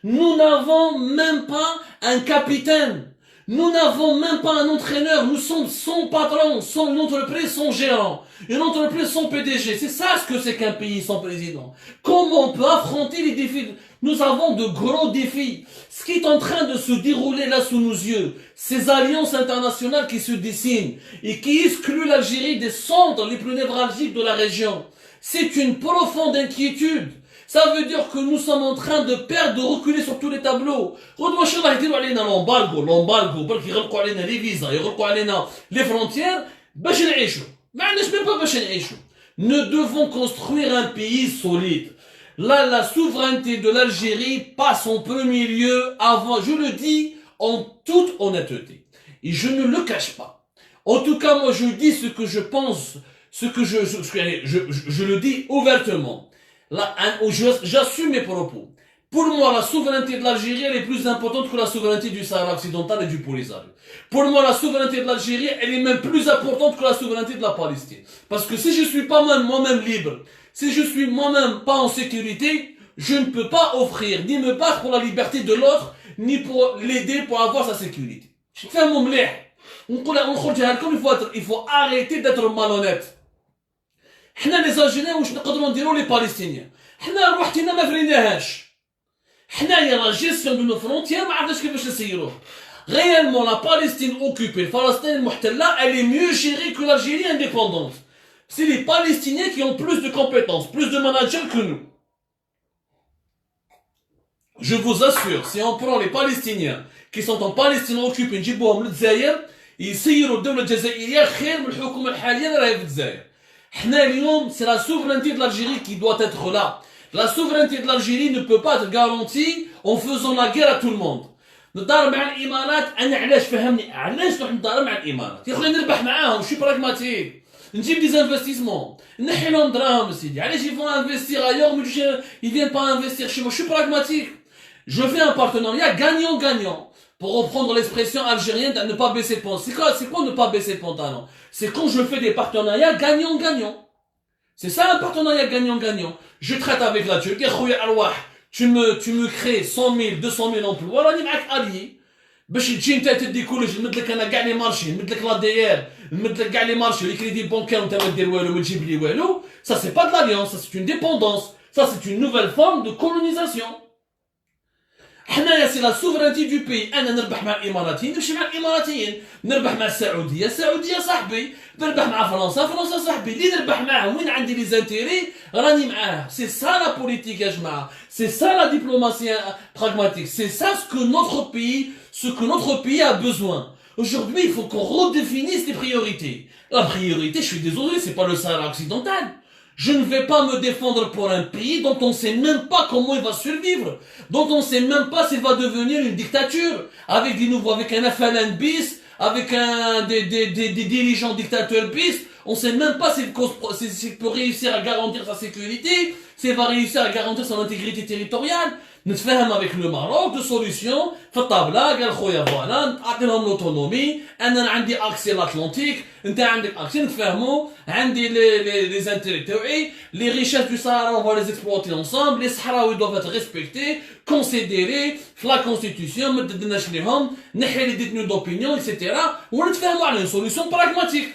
Nous n'avons même pas un capitaine. Nous n'avons même pas un entraîneur. Nous sommes son patron, une entreprise, son gérant. Une entreprise, son PDG. C'est ça ce que c'est qu'un pays sans président. Comment on peut affronter les défis? Nous avons de gros défis. Ce qui est en train de se dérouler là sous nos yeux, ces alliances internationales qui se dessinent et qui excluent l'Algérie des centres les plus névralgiques de la région, c'est une profonde inquiétude. Ça veut dire que nous sommes en train de perdre, de reculer sur tous les tableaux. L'embargo, parce qu'ils يغلقوا علينا les visas, يغلقوا علينا les frontières, باش نعيشوا. ما عندناش même pas باش نعيشوا. Nous devons construire un pays solide. Là, la souveraineté de l'Algérie passe en premier lieu avant, je le dis en toute honnêteté. Et je ne le cache pas. En tout cas, moi, je dis ce que je pense, ce que je le dis ouvertement. Là, j'assume mes propos. Pour moi, la souveraineté de l'Algérie, elle est plus importante que la souveraineté du Sahara occidental et du Polisario. Pour moi, la souveraineté de l'Algérie, elle est même plus importante que la souveraineté de la Palestine. Parce que si je suis pas moi-même libre, si je suis moi-même pas en sécurité, je ne peux pas offrir, ni me battre pour la liberté de l'autre, ni pour l'aider pour avoir sa sécurité. Je fais mon mlih. Il faut arrêter d'être malhonnête. حنا لي زالجيريان واش نقدروا نديروا لي بالستينيين حنا روحتنا ما فريناهاش حنايا لا جيستيون دو نو فرونتيير ما عرفناش كيفاش نسيروه réellement la Palestine occupée Palestine المحتله elle est mieux gérée que l'Algérie indépendante. C'est les Palestiniens qui ont plus de compétences, plus de managers que nous. Je vous assure, si on prend les Palestiniens qui sont en Palestine occupée نجيبوهم للجزائر يسيروا الدولة الجزائرية خير من الحكومة الحالية اللي راهي في الجزائر. C'est la souveraineté de l'Algérie qui doit être là. La souveraineté de l'Algérie ne peut pas être garantie en faisant la guerre à tout le monde. نضارب مع الإمارات أنا علاش فهمني علاش نروح نضارب مع الإمارات يا خويا نربح معاهم شي براغماتيك نجيب دي انفستيسمون نحي لهم دراهم سيدي علاش ils vont investir ailleurs mais ils viennent pas investir chez moi je suis pragmatique. Je fais un partenariat gagnant-gagnant. Pour reprendre l'expression algérienne de ne pas baisser le pantalon. C'est quoi ne pas baisser le pantalon? C'est quand je fais des partenariats gagnant-gagnant. C'est ça un partenariat gagnant-gagnant. Je traite avec la Turquie, tu me crées 100 000, 200 000 emplois, là, allié. باش تجي انت تدي كلش نمد لك انا كاع لي مارشي نمد لك لا دي ار نمد لك كاع لي مارشي لي كريدي بونكير وانت ما دير والو ما تجيب لي والو ça c'est pas de l'alliance ça c'est une dépendance ça c'est une nouvelle forme de colonisation حنايا سي لا سوفرانتي دو بي انا نربح مع الاماراتيين نمشي مع الاماراتيين نربح مع السعوديه السعوديه صاحبي نربح مع فرنسا فرنسا صاحبي اللي نربح معاه وين عندي لي زانتيري راني معاه سي سا لا بوليتيك يا جماعه سي سا لا ديبلوماسي pragmatique c'est ça ce que notre pays a besoin aujourd'hui il faut qu'on redéfinisse les priorités la priorité je suis désolé c'est pas le Sahara occidental. Je ne vais pas me défendre pour un pays dont on ne sait même pas comment il va survivre, dont on ne sait même pas s'il va devenir une dictature, avec des nouveaux, avec un FLN bis, avec des dirigeants dictateurs bis, on ne sait même pas s'il peut réussir à garantir sa sécurité, s'il va réussir à garantir son intégrité territoriale. نتفاهم avec le Maroc de solution في الطابله قال خويا فوالا اعطيناهم لوتونومي انا عندي اكسي لاتلانتيك انت عندك اكسي نتفاهموا عندي لي زانتيري تاعي لي ريشيس دو سهارا on va les exploiter ensemble les صحراوي doivent être respectés considérés في لا كونستيتيسيون ما تدناش ليهم نحي لي ديتنيو دوبينيون اكسيتيرا ونتفاهموا على سوليسيون براغماتيك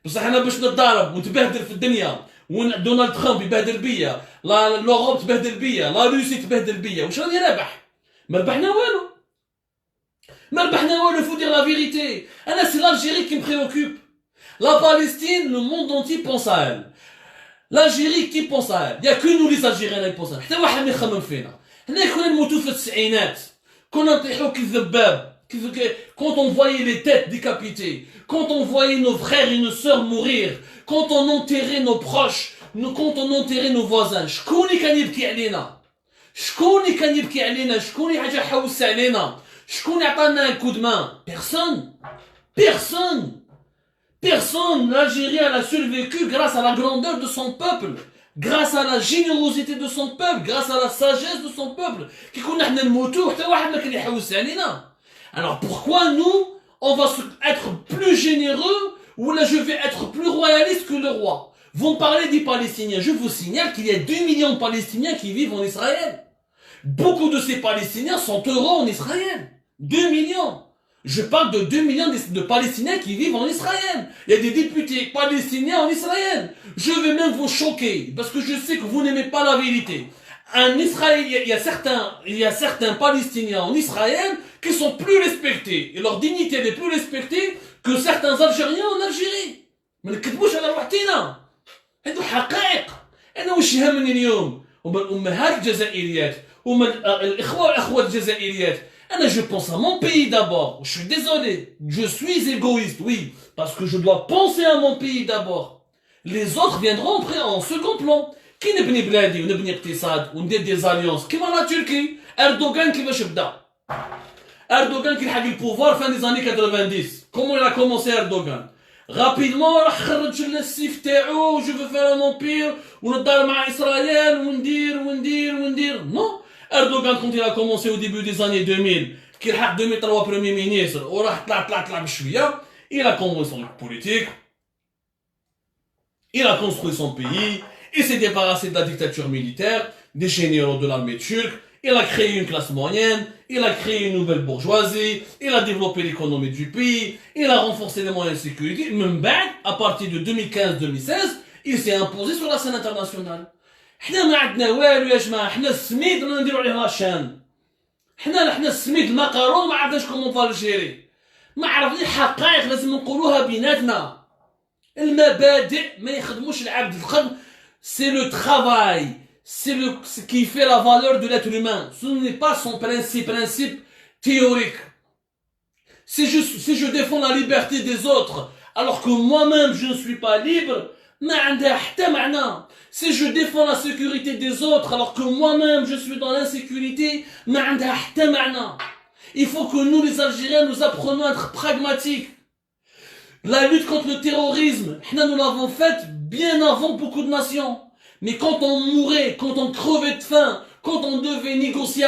بصح انا باش نتضارب ونتبهدل في الدنيا ودونالد ترامب يبهدل بيا لوروب تبهدل بيا لا روسي تبهدل بيا واش راني رابح ما ربحنا والو ما ربحنا والو faut dire la vérité انا c'est l'Algérie qui me préoccupe la Palestine le monde entier pense à elle l'Algérie qui pense à elle il y a que nous les Algériens qui pensent حتى واحد ما يخمم فينا حنا كنا نموتوا في التسعينات كنا نطيحوا كالذباب quand on voyait les têtes décapitées, quand on voyait nos frères et nos sœurs mourir, quand on enterrait nos proches, quand on enterrait nos voisins, شكون اللي كان يبكي علينا؟ شكون اللي كان يبكي علينا؟ شكون اللي حاجة حوس علينا؟ شكون اللي عطانا un coup de main؟ Personne. Personne. Personne. L'Algérie elle a survécu grâce à la grandeur de son peuple, grâce à la générosité de son peuple, grâce à la sagesse de son peuple. كي كنا حنا نموتوا حتى واحد ما كان يحوس علينا. Alors pourquoi nous, on va être plus généreux ou là je vais être plus royaliste que le roi? Vous me parlez des Palestiniens. Je vous signale qu'il y a 2 millions de Palestiniens qui vivent en Israël. Beaucoup de ces Palestiniens sont heureux en Israël. 2 millions. Je parle de 2 millions de Palestiniens qui vivent en Israël. Il y a des députés palestiniens en Israël. Je vais même vous choquer parce que je sais que vous n'aimez pas la vérité. En Israël, il y a certains Palestiniens en Israël qui sont plus respectés et leur dignité est plus respectée que certains Algériens en Algérie. ما نكذبوش على روحنا. هادو حقائق. انا واش يهمني اليوم هما الامهات الجزائريات هما الاخوه والاخوات الجزائريات. انا je pense à mon pays d'abord. Je suis désolé, je suis égoïste, oui, parce que je dois penser à mon pays d'abord. Les autres viendront après en second plan. كي نبني بلادي ونبني اقتصاد وندير دي زاليونس كيما لا تركي اردوغان كيفاش بدا اردوغان كي لحق البوفوار فان دي زاني 90 كومون il a commencé اردوغان رابيدمون راح خرج السيف تاعو جو فو فير ان امبير ونضارب مع اسرائيل وندير نو اردوغان كنت il a commencé au début des années 2000 كي لحق 2003 بريمير مينيستر وراح طلع بشويه il a construit son politique il a construit son pays. Il s'est débarrassé de la dictature militaire, des généraux de l'armée turque, il a créé une classe moyenne, il a créé une nouvelle bourgeoisie, il a développé l'économie du pays, il a renforcé les moyens de sécurité, même ben, à partir de 2015-2016, il s'est imposé sur la scène internationale. حنا ما عندنا والو يا جماعه حنا السميد ولا نديرو عليه لاشان حنا السميد المقارون ما عرفناش كومون فالجيري ما عرفناش حقائق لازم نقولوها بيناتنا المبادئ ما يخدموش العبد الخدم. C'est le travail, ce qui fait la valeur de l'être humain. Ce n'est pas son principe théorique. Si je défends la liberté des autres, alors que moi-même je ne suis pas libre, si je défends la sécurité des autres, alors que moi-même je suis dans l'insécurité, il faut que nous les Algériens nous apprenions à être pragmatiques. La lutte contre le terrorisme, nous l'avons faite bien avant beaucoup de nations. Mais quand on mourait, quand on crevait de faim, quand on devait négocier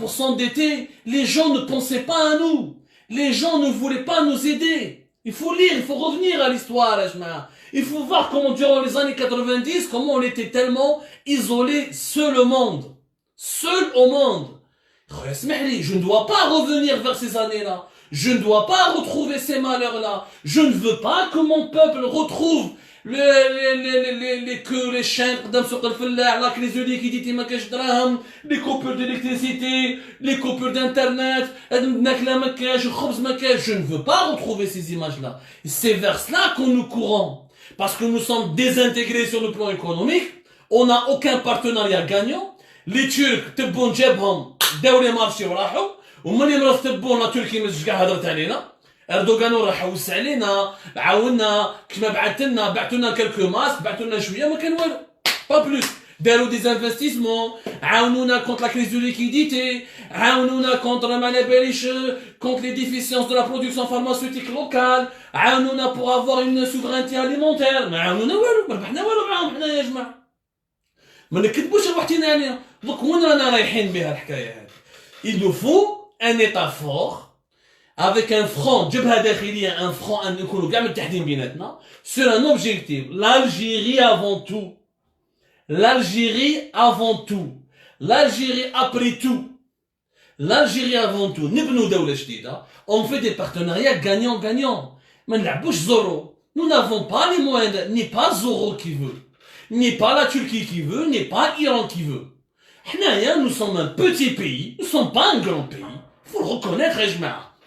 pour s'endetter, les gens ne pensaient pas à nous. Les gens ne voulaient pas nous aider. Il faut lire, il faut revenir à l'histoire, il faut voir comment durant les années 90, comment on était tellement isolés, seul au monde. Seul au monde. Je ne dois pas revenir vers ces années-là. Je ne dois pas retrouver ces malheurs-là. Je ne veux pas que mon peuple retrouve les chiens, la crise de liquidité, les coupures d'électricité, les coupures d'internet, je ne veux pas retrouver ces images-là. C'est vers cela qu'on nous courons. Parce que nous sommes désintégrés sur le plan économique. On n'a aucun partenariat gagnant. Les Turcs, تبون جابهم داولي مارشي وراحوا ومن يمرض تبون لا تركي مش قاع هضرت علينا اردوغان راح وسع علينا عاونا كما بعثوا لنا كلكو ماسك بعثوا لنا شويه ما كان والو با بلوس داروا دي انفستيسمون عاونونا كونتر لا كريز دو ليكيديتي عاونونا كونتر ما على باليش كونتر لي ديفيسيونس دو لا برودكسيون فارماسيوتيك لوكال عاونونا بور افوار اون سوفرينتي اليمونتير ما عاونونا والو ما ربحنا والو معاهم حنا يا جماعه ما نكذبوش روحتينا عليها دوك وين رانا رايحين بها الحكايه هذه. Il nous faut un état fort avec un front جبهه داخليه un front ان نكونوا كاع متحدين بيناتنا sur un objectif. L'Algérie avant tout. L'Algérie avant tout. L'Algérie après tout. L'Algérie avant tout. نبنوا دولة جديدة. On fait des partenariats gagnant-gagnant. ما نلعبوش زورو. Nous n'avons pas les moyens, ni pas Zoro qui veut, ni pas la Turquie qui veut, ni pas l'Iran qui veut. Nous sommes un petit pays, nous ne sommes pas un grand pays. Il faut le reconnaître,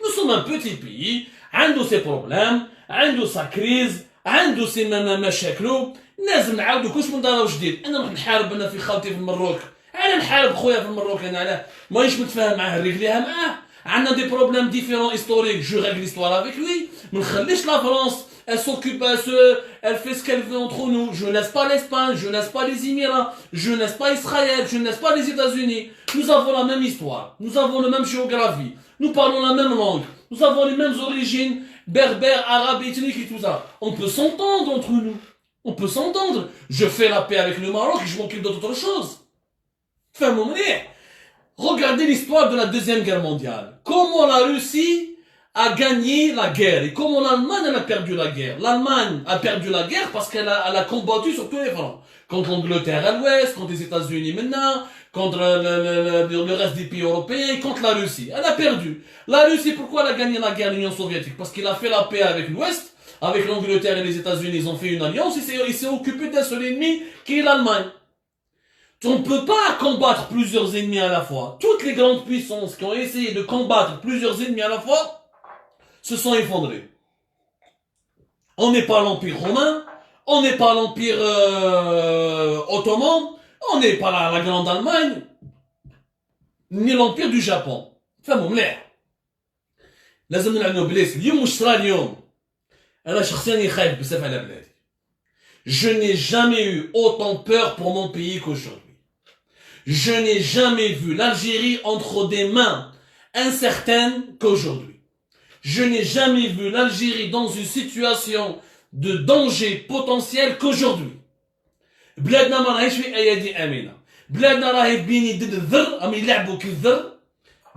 nous sommes un petit pays, عنده ses problèmes, عنده sa crise, عنده ses مشاكله. لازم نعاودو كلش من دار جديد. انا نروح نحارب انا في خالتي في المروك. على نحارب خويا في المروك انا علاه؟ مانيش متفاهم معاه نريغليها معاه. عندنا دي بروبليم ديفيرون هيستوريك جو ريغل l'histoire avec lui. ما نخليش لا فرنسا elle s'occupe, elle fait ce qu'elle veut entre nous. Je ne laisse pas l'Espagne, je ne laisse pas les Émirats, je ne laisse pas Israël, je ne laisse pas les États-Unis. Nous avons la même histoire, nous avons la même géographie, nous parlons la même langue, nous avons les mêmes origines, berbères, arabes, ethniques et tout ça. On peut s'entendre entre nous, on peut s'entendre. Je fais la paix avec le Maroc et je m'occupe d'autre chose. Regardez l'histoire de la Deuxième Guerre mondiale. Comment la Russie a gagné la guerre et comment l'Allemagne a perdu la guerre. L'Allemagne a perdu la guerre parce qu'elle a combattu sur tous les fronts. Contre l'Angleterre à l'ouest, contre les États-Unis maintenant, contre le reste des pays européens et contre la Russie. Elle a perdu. La Russie, pourquoi elle a gagné la guerre, l'Union soviétique? Parce qu'il a fait la paix avec l'ouest, avec l'Angleterre et les États-Unis, ils ont fait une alliance, il s'est occupé d'un seul ennemi qui est l'Allemagne. On ne peut pas combattre plusieurs ennemis à la fois. Toutes les grandes puissances qui ont essayé de combattre plusieurs ennemis à la fois se sont effondrés. On n'est pas l'Empire romain, on n'est pas l'Empire ottoman, on n'est pas la Grande Allemagne, ni l'Empire du Japon. فهموا مليح. لازم نلعنوا بليس. اليوم واش صرا اليوم؟ أنا شخصيا خايف بزاف على بلادي. Je n'ai jamais eu autant peur pour mon pays qu'aujourd'hui. Je n'ai jamais vu l'Algérie entre des mains incertaines qu'aujourd'hui. Je n'ai jamais vu l'Algérie dans une situation de danger potentiel qu'aujourd'hui. بلادنا ما راهيش في ايادي امنه. بلادنا راهي بيني ضد الذر، راهم يلعبوا كالذر.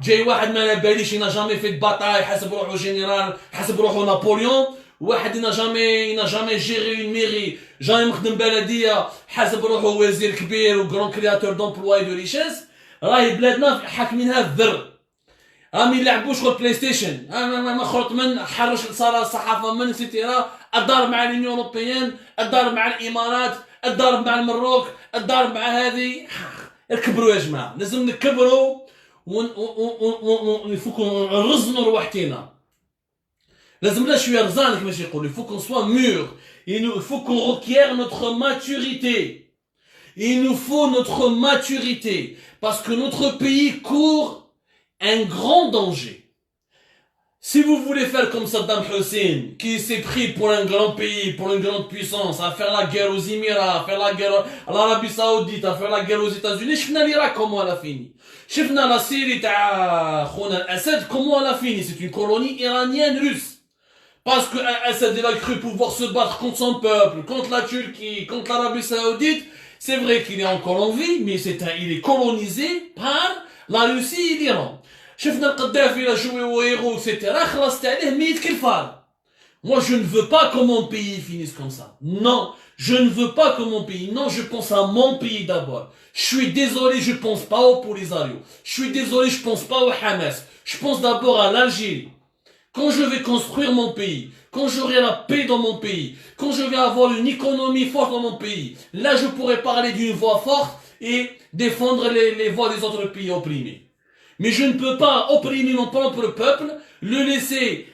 جاي واحد ما على باليش ينا جامي في باتاي حسب روحو جينيرال، حسب روحو نابليون. واحد ينا جامي جيري اون ميري، جامي مخدم بلديه حسب روحو وزير كبير وكرون كرياتور دومبلواي دو ريشيس. راهي بلادنا حاكمينها الذر. راهم يلعبوا شغل بلاي ستيشن. انا خرط من حرش صار الصحافه من سيتيرا، الضارب مع اليونيون اوروبيان، الضارب مع الامارات، الضارب مع المروك، الضارب مع هذه. كبروا يا جماعه، لازم نكبروا ونفوكو نرزنوا روحتينا. لازم لا شويه رزان كما يقولوا. Il faut qu'on soit mûr. Il faut qu'on requiert notre maturité. Il nous faut notre maturité parce que notre pays court un grand danger. Si vous voulez faire comme Saddam Hussein, qui s'est pris pour un grand pays, pour une grande puissance, à faire la guerre aux Émirats, à faire la guerre à l'Arabie Saoudite, à faire la guerre aux États-Unis, شفنا l'Irak comment elle a fini. شفنا la Syrie تاع خونا Assad comment elle a fini. C'est une colonie iranienne russe. Parce que Assad il a cru pouvoir se battre contre son peuple, contre la Turquie, contre l'Arabie Saoudite. C'est vrai qu'il est encore en vie, mais il est colonisé par la Russie et l'Iran. شفنا القذافي لا joué au héros etc. خلصت عليه ميت كالفار. Moi je ne veux pas que mon pays finisse comme ça. Non, Je ne veux pas que mon pays, non, je pense à mon pays d'abord. Je suis désolé, je pense pas au Polisario. Je suis désolé, je pense pas au Hamas. Je pense d'abord à l'Algérie. Quand je vais construire mon pays, quand j'aurai la paix dans mon pays, quand je vais avoir une économie forte dans mon pays, là je pourrai parler d'une voix forte et défendre les voix des autres pays opprimés. Mais je ne peux pas opprimer mon propre peuple, le laisser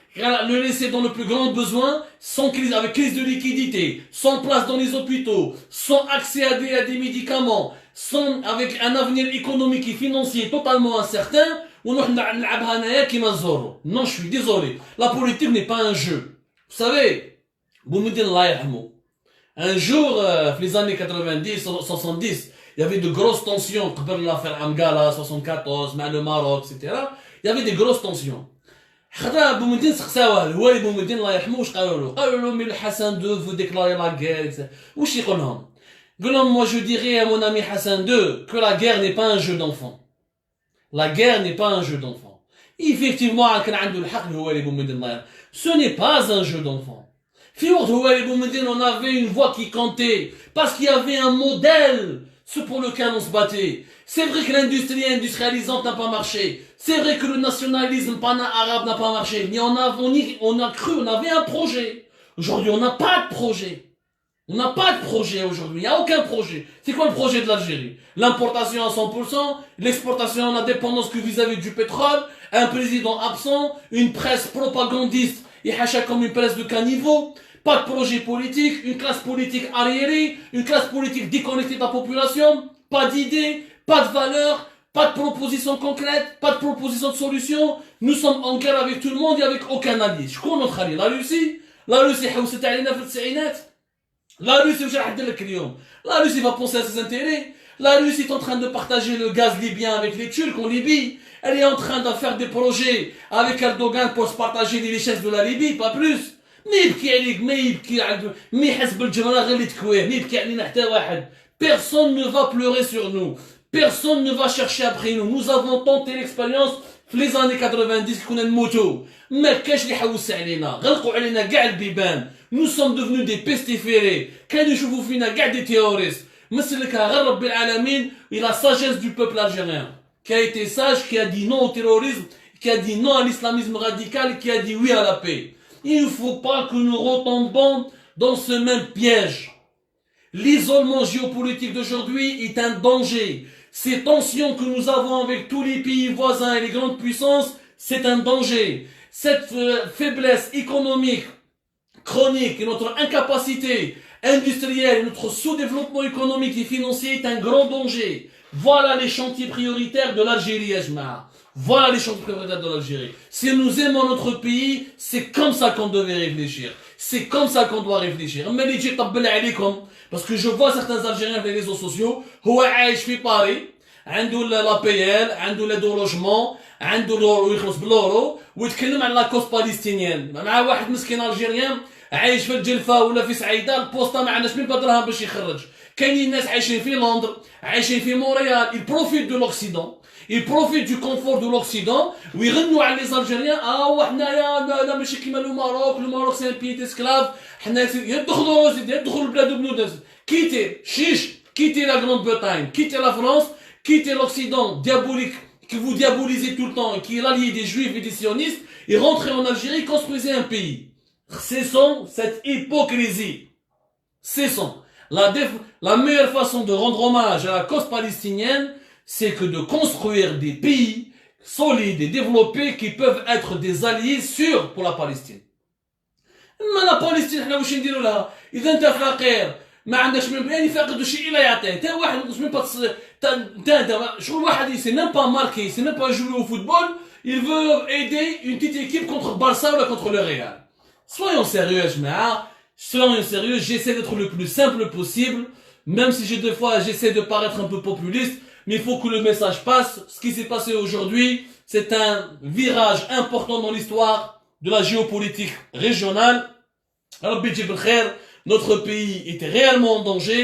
dans le plus grand besoin, sans crise, avec crise de liquidité, sans place dans les hôpitaux, sans accès à des médicaments, avec un avenir économique et financier totalement incertain. Non, je suis désolé. La politique n'est pas un jeu. Vous savez, un jour, dans les années 90, 70, il y avait de grosses tensions. Comme l'affaire Amgala, 74, le Maroc, etc. Il y avait des grosses tensions. خدا بومدين سقساوه الوالي بومدين الله يرحمه واش قالوا له مي الحسن 2 vous déclarez la guerre واش يقول لهم moi je dirais à mon ami Hassan II que la guerre n'est pas un jeu d'enfant. La guerre n'est pas un jeu d'enfant. Effectivement, ce n'est pas un jeu d'enfant. On avait une voix qui comptait, parce qu'il y avait un modèle, ce pour lequel on se battait. C'est vrai que l'industrie industrialisante n'a pas marché. C'est vrai que le nationalisme pana-arabe n'a pas marché. Mais on a cru, on avait un projet. Aujourd'hui, on n'a pas de projet. On n'a pas de projet aujourd'hui, il n'y a aucun projet. C'est quoi le projet de l'Algérie? L'importation à 100%, l'exportation en indépendance que vis-à-vis du pétrole, un président absent, une presse propagandiste et hacha comme une presse de caniveau, pas de projet politique, une classe politique arriérée, une classe politique déconnectée de la population, pas d'idées, pas de valeurs, pas de propositions concrètes, pas de propositions de solutions. Nous sommes en guerre avec tout le monde et avec aucun allié. Je crois notre allié. La Russie, حوست علينا في التسعينات. La Russie, la Russie va penser à ses intérêts. La Russie est en train de partager le gaz libyen avec les Turcs en Libye. Elle est en train de faire des projets avec Erdogan pour se partager les richesses de la Libye, pas plus. Personne ne va pleurer sur nous. Personne ne va chercher après nous. Nous avons tenté l'expérience في les années 90 كنا نموتوا ما كاش اللي حوس علينا غلقوا علينا كاع البيبان. Nous sommes devenus des pestiférés. كانوا يشوفوا فينا كاع des terroristes. مسلكها غير رب العالمين et la sagesse du peuple algérien qui a été sage, qui a dit non au terrorisme, qui a dit non à l'islamisme radical, qui a dit oui à la paix. Il ne faut pas que nous retombons dans ce même piège. L'isolement géopolitique d'aujourd'hui est un danger. Ces tensions que nous avons avec tous les pays voisins et les grandes puissances, c'est un danger. Cette faiblesse économique chronique et notre incapacité industrielle, notre sous-développement économique et financier est un grand danger. Voilà les chantiers prioritaires de l'Algérie, Ajma. Voilà les chantiers prioritaires de l'Algérie. Si nous aimons notre pays, c'est comme ça qu'on devait réfléchir. C'est comme ça qu'on doit réfléchir. Mais les gens tabbel alaykoum, parce que je vois certains Algériens sur les réseaux sociaux, هو عايش في باريس, عنده l'APL, عنده l'aide au logement, عنده يخلص بالورو, ويتكلم عن لاكوس بالستينيان. مع واحد مسكين ألجيريان عايش في الجلفة ولا في سعيدة, البوسطة ما عندناش من بدرهم باش يخرج. كاينين ناس عايشين في لندن, عايشين في مونريال, ils profitent de l'Occident. Ils profitent du confort de l'Occident ويغنوا على les Algériens وحنايا لا ماشي كيما le Maroc c'est un pays d'esclaves حنا يدخلوا البلاد بنود quittez la Grande-Bretagne, quittez la France, quittez l'Occident diabolique que vous diabolisez tout le temps et qui est l'allié des Juifs et des sionistes et rentrez en Algérie, construisez un pays. Cessons cette hypocrisie. Cessons. La meilleure façon de rendre hommage à la cause palestinienne, c'est que de construire des pays solides et développés qui peuvent être des alliés sûrs pour la Palestine. Mais la Palestine, احنا واش نديروا لها؟ إذا أنت فقير ما عندكش من يعني فاقد شيء إلا يعطيه، أنت واحد مش من بس أنت شغل واحد il sait même pas marquer, il sait même pas jouer au football, il veut aider une petite équipe contre Barça ou contre le Real. Soyons sérieux, جماعة. Soyons sérieux, j'essaie d'être le plus simple possible, même si des fois j'essaie de paraître un peu populiste. Mais il faut que le message passe. Ce qui s'est passé aujourd'hui, c'est un virage important dans l'histoire de la géopolitique régionale. Notre pays était réellement en danger.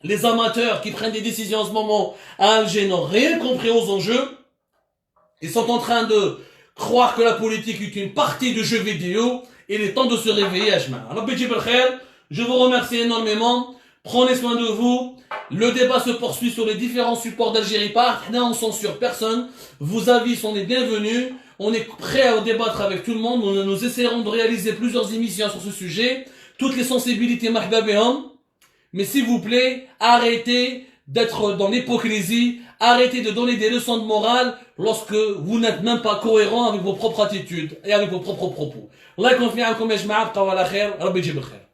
Les amateurs qui prennent des décisions en ce moment à Alger n'ont rien compris aux enjeux. Ils sont en train de croire que la politique est une partie de jeux vidéo. Il est temps de se réveiller, Ajma. Je vous remercie énormément. Prenez soin de vous. Le débat se poursuit sur les différents supports d'Algérie. Là, on censure personne. Vos avis sont les bienvenus. On est prêt à débattre avec tout le monde. Nous essaierons de réaliser plusieurs émissions sur ce sujet. Toutes les sensibilités, mahba beham. Mais s'il vous plaît, arrêtez d'être dans l'hypocrisie. Arrêtez de donner des leçons de morale lorsque vous n'êtes même pas cohérent avec vos propres attitudes et avec vos propres propos. Allah يكون في عونكم يا جماعة. بقاو على خير. ربي يجيب الخير.